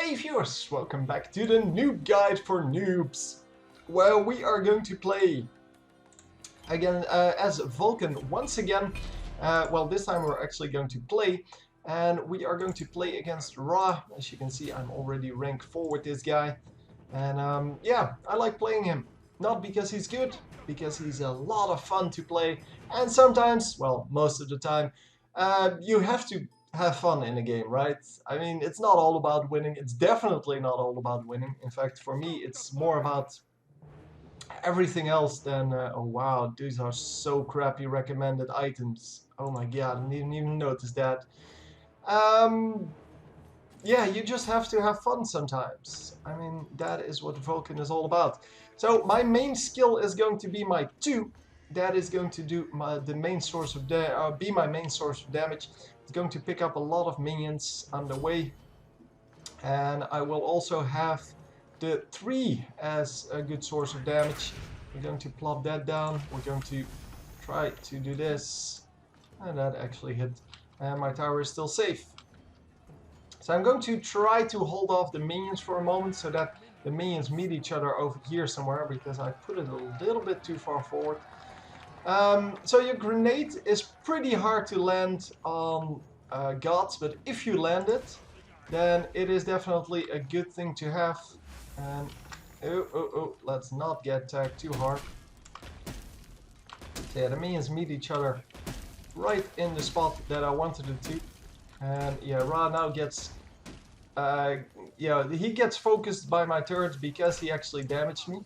Hey viewers, welcome back to the Noob Guide for Noobs. Well, we are going to play again as Vulcan once again. Well, this time we're actually going to play, and we are going to play against Ra. As you can see, I'm already rank 4 with this guy, and yeah, I like playing him. Not because he's good, because he's a lot of fun to play, and sometimes, well, most of the time, you have to have fun in a game, right? I mean, it's not all about winning. It's definitely not all about winning. In fact, for me, it's more about everything else than... oh wow, these are so crappy recommended items. Oh my god, I didn't even notice that. Um, yeah, you just have to have fun sometimes. I mean, that is what Vulcan is all about. So my main skill is going to be my 2. That is going to do the main source of be my main source of damage. It's going to pick up a lot of minions on the way, and I will also have the 3 as a good source of damage. We're going to plop that down. We're going to try to do this, and that actually hit. And my tower is still safe. So I'm going to try to hold off the minions for a moment so that the minions meet each other over here somewhere, because I put it a little bit too far forward. So your grenade is pretty hard to land on gods, but if you land it, then it is definitely a good thing to have. And let's not get tagged too hard. So yeah, the minions meet each other right in the spot that I wanted it to. And yeah, Ra now gets... yeah, he gets focused by my turrets because he actually damaged me.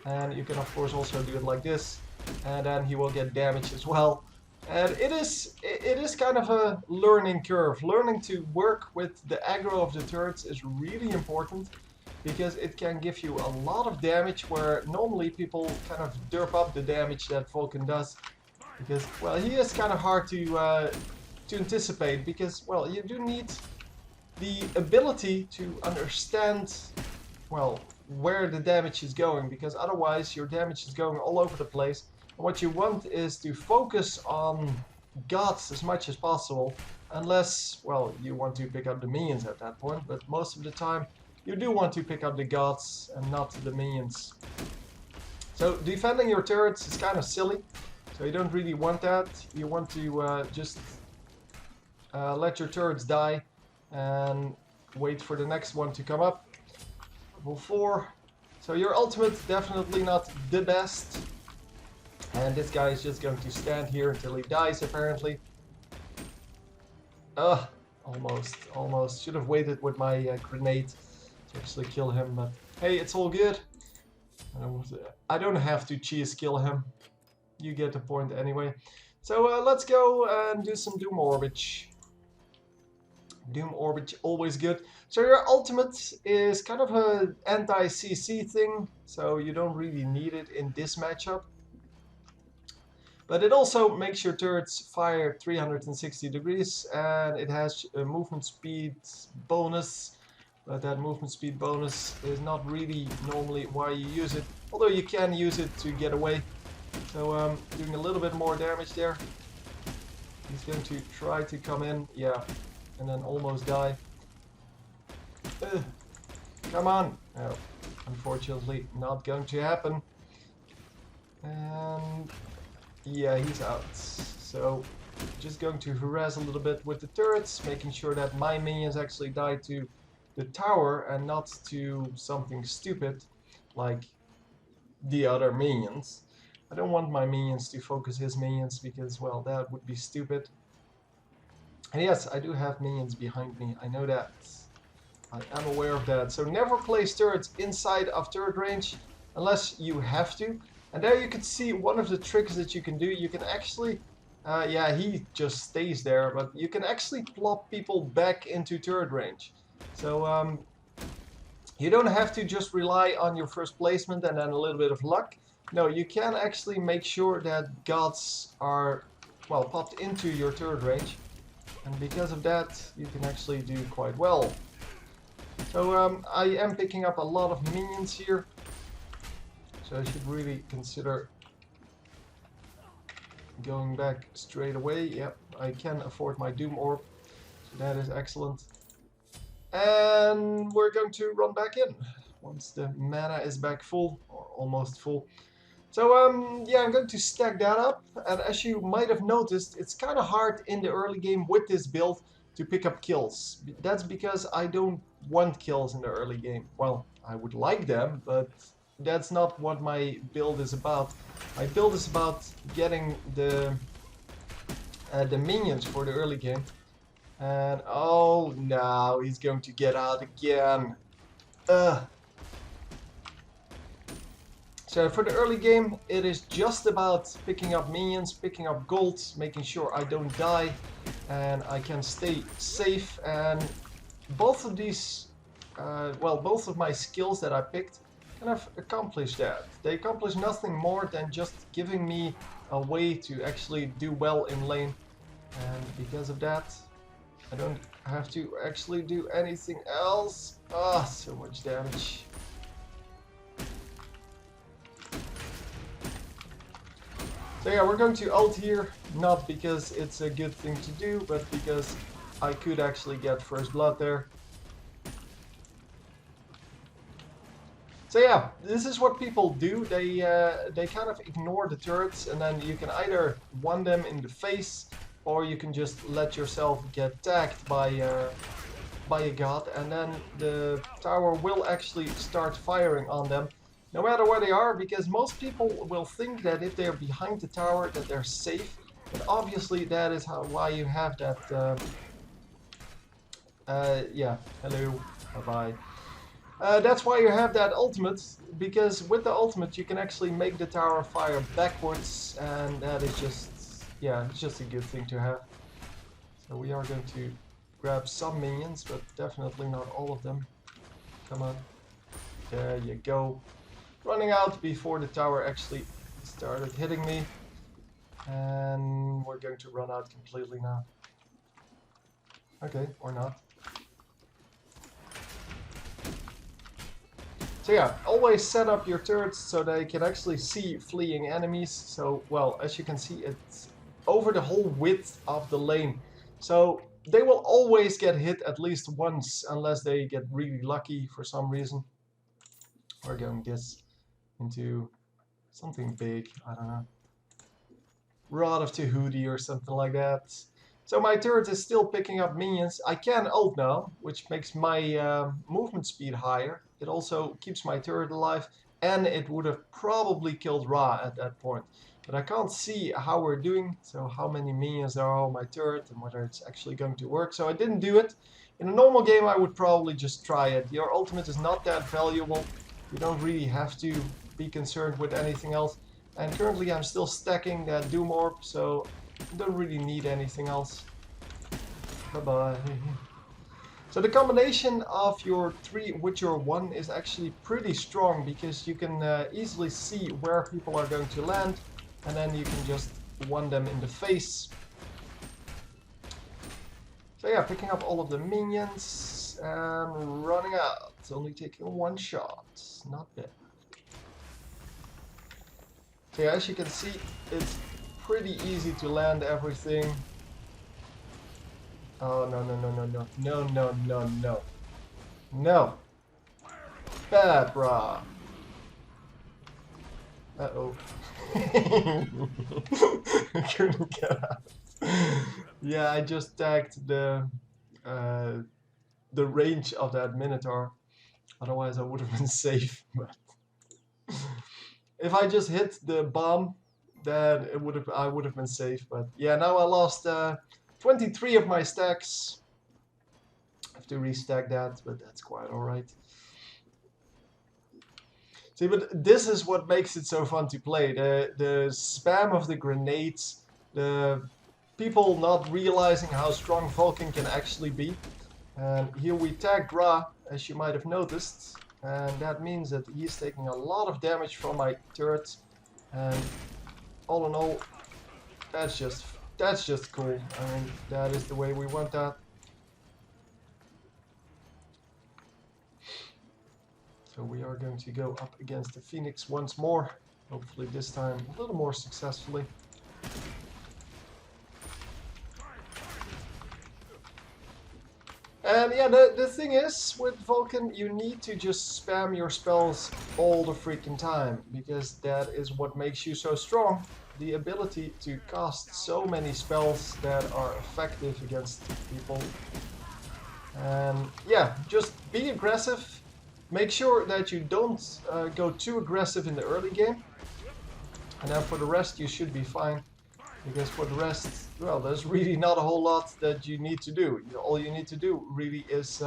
And you can of course also do it like this, and then he will get damaged as well. And it is kind of a learning curve. Learning to work with the aggro of the turrets is really important, because it can give you a lot of damage where normally people kind of derp up the damage that Vulcan does. Because, well, he is kind of hard to anticipate, because, well, you do need the ability to understand, well, where the damage is going, because otherwise your damage is going all over the place. And what you want is to focus on gods as much as possible, unless, well, you want to pick up the minions at that point, but most of the time you do want to pick up the gods and not the minions. So defending your turrets is kind of silly, so you don't really want that. You want to just let your turrets die and wait for the next one to come up. Level 4. So your ultimate definitely not the best. And this guy is just going to stand here until he dies, apparently. Almost. Should have waited with my grenade to actually kill him, but hey, it's all good. I don't have to cheese kill him. You get the point anyway. So let's go and do some Doom Orbage. Doom Orbit, always good. So your ultimate is kind of an anti-CC thing, so you don't really need it in this matchup. But it also makes your turrets fire 360 degrees, and it has a movement speed bonus. But that movement speed bonus is not really normally why you use it, although you can use it to get away. So doing a little bit more damage there. He's going to try to come in, yeah, and then almost die. Come on! Oh, unfortunately not going to happen. And yeah, he's out. So just going to harass a little bit with the turrets, making sure that my minions actually die to the tower and not to something stupid like the other minions. I don't want my minions to focus his minions, because, well, that would be stupid. And yes, I do have minions behind me, I know that. I am aware of that. So never place turrets inside of turret range unless you have to. And there you can see one of the tricks that you can do. You can actually, yeah, he just stays there, but you can actually plop people back into turret range. So you don't have to just rely on your first placement and then a little bit of luck. No, you can actually make sure that gods are, well, popped into your turret range. And because of that, you can actually do quite well. So I am picking up a lot of minions here. So I should really consider going back straight away. Yep, I can afford my Doom Orb. So that is excellent. And we're going to run back in once the mana is back full, or almost full. So yeah, I'm going to stack that up, and as you might have noticed, it's kind of hard in the early game with this build to pick up kills. That's because I don't want kills in the early game. Well, I would like them, but that's not what my build is about. My build is about getting the minions for the early game. And oh no, he's going to get out again. So for the early game, it is just about picking up minions, picking up gold, making sure I don't die, and I can stay safe. And both of these, well, both of my skills that I picked kind of accomplish that. They accomplish nothing more than just giving me a way to actually do well in lane. And because of that, I don't have to actually do anything else. Ah, so much damage. So yeah, we're going to ult here, not because it's a good thing to do, but because I could actually get first blood there. So yeah, this is what people do. They kind of ignore the turrets, and then you can either one them in the face, or you can just let yourself get tagged by a god, and then the tower will actually start firing on them, no matter where they are, because most people will think that if they're behind the tower that they're safe, but obviously that is why you have that, yeah, hello, bye-bye. That's why you have that ultimate, because with the ultimate you can actually make the tower fire backwards, and that is just, yeah, it's just a good thing to have. So we are going to grab some minions, but definitely not all of them. Come on. There you go. Running out before the tower actually started hitting me. And we're going to run out completely now. Okay, or not. So yeah, always set up your turrets so they can actually see fleeing enemies. So, well, as you can see, it's over the whole width of the lane. So they will always get hit at least once, unless they get really lucky for some reason. We're going this into something big, I don't know. Rod of Tahuti or something like that. So my turret is still picking up minions. I can ult now, which makes my movement speed higher. It also keeps my turret alive, and it would have probably killed Ra at that point. But I can't see how we're doing, so how many minions there are on my turret and whether it's actually going to work. So I didn't do it. In a normal game I would probably just try it. Your ultimate is not that valuable. You don't really have to be concerned with anything else. And currently I'm still stacking that Doom Orb, so I don't really need anything else. Bye-bye. So the combination of your 3 with your 1 is actually pretty strong, because you can easily see where people are going to land, and then you can just one them in the face. So yeah, picking up all of the minions and running out. It's only taking 1 shot. Not bad. So yeah, as you can see, it's pretty easy to land everything. Oh, no, no, no, no, no. No, no, no, no. No. Bad, brah. Uh-oh. I couldn't get out. Yeah, I just tagged the range of that Minotaur. Otherwise I would have been safe. But if I just hit the bomb, then I would have been safe. But yeah, now I lost 23 of my stacks. I have to restack that, but that's quite alright. See, but this is what makes it so fun to play. The spam of the grenades, the people not realizing how strong Vulcan can actually be. And here we tagged Ra, as you might have noticed. And that means that he's taking a lot of damage from my turrets. And all in all, that's just cool. I mean, that is the way we want that. So we are going to go up against the Phoenix once more. Hopefully this time a little more successfully. And yeah, the thing is, with Vulcan, you need to just spam your spells all the freaking time, because that is what makes you so strong. The ability to cast so many spells that are effective against people. And yeah, just be aggressive. Make sure that you don't go too aggressive in the early game. And then for the rest, you should be fine. Because for the rest, well, there's really not a whole lot that you need to do. All you need to do really is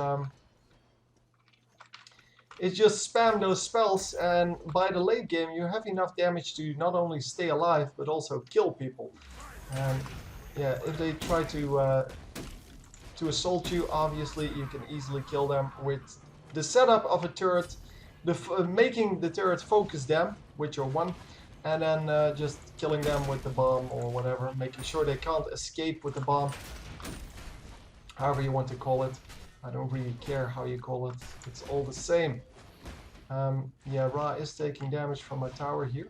just spam those spells, and by the late game you have enough damage to not only stay alive but also kill people. And yeah, if they try to assault you, obviously you can easily kill them with the setup of a turret, making the turret focus them with your one, and then just killing them with the bomb or whatever, making sure they can't escape with the bomb, however you want to call it. I don't really care how you call it, it's all the same. Yeah, Ra is taking damage from my tower here.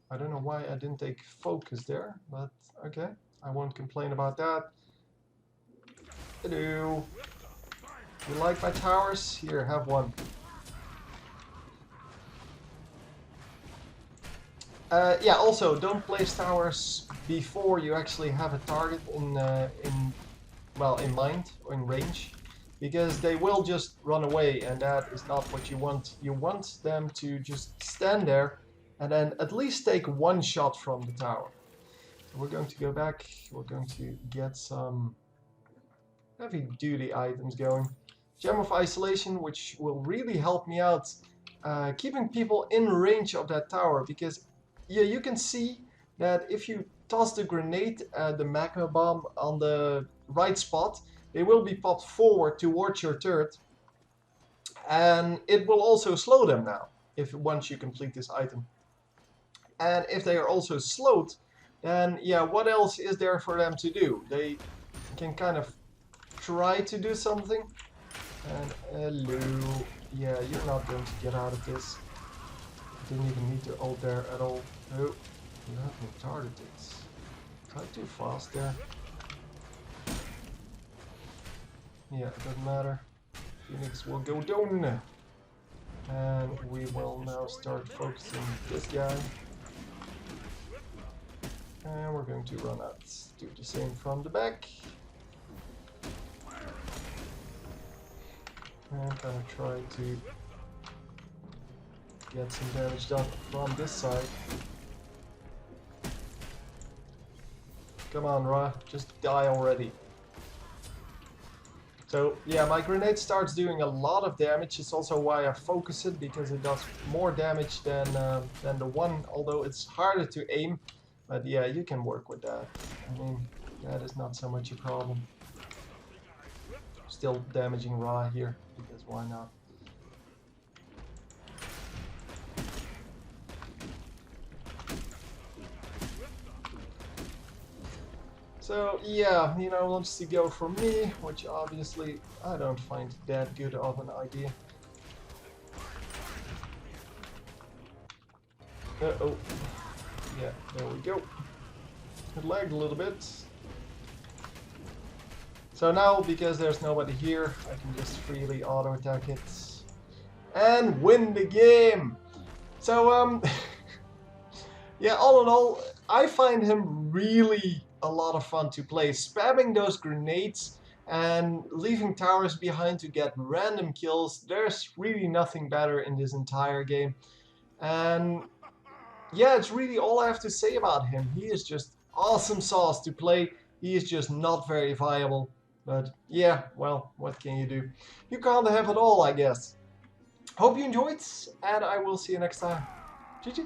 I don't know why I didn't take focus there, but okay, I won't complain about that. Hello. You like my towers? Here, have one. Yeah, also, don't place towers before you actually have a target in mind, or in range. Because they will just run away, and that is not what you want. You want them to just stand there and then at least take one shot from the tower. So we're going to go back, we're going to get some heavy duty items going. Gem of Isolation, which will really help me out keeping people in range of that tower, because yeah, you can see that if you toss the grenade, the magma bomb on the right spot, they will be popped forward towards your turret, and it will also slow them now once you complete this item. And if they are also slowed, then yeah, what else is there for them to do? They can kind of try to do something. And hello, yeah, you're not going to get out of this. Didn't even need to ult there at all. Oh, you have been targeted. Try too fast there. Yeah, it doesn't matter. Phoenix will go down. And we will now start focusing this guy. And we're going to run out. Do the same from the back. And kind of try to get some damage done from this side. Come on, Ra, just die already. So yeah, my grenade starts doing a lot of damage. It's also why I focus it, because it does more damage than the one, although it's harder to aim. But yeah, you can work with that. I mean, that is not so much a problem. Still damaging Ra here, because why not? So yeah, you know, wants to go for me, which obviously I don't find that good of an idea. Uh-oh. Yeah, there we go. It lagged a little bit. So now, because there's nobody here, I can just freely auto-attack it. And win the game! So, yeah, all in all, I find him really a lot of fun to play. Spamming those grenades and leaving towers behind to get random kills, there's really nothing better in this entire game. And yeah, it's really all I have to say about him. He is just awesome sauce to play. He is just not very viable. But yeah, well, what can you do? You can't have it all, I guess. Hope you enjoyed, and I will see you next time. GG.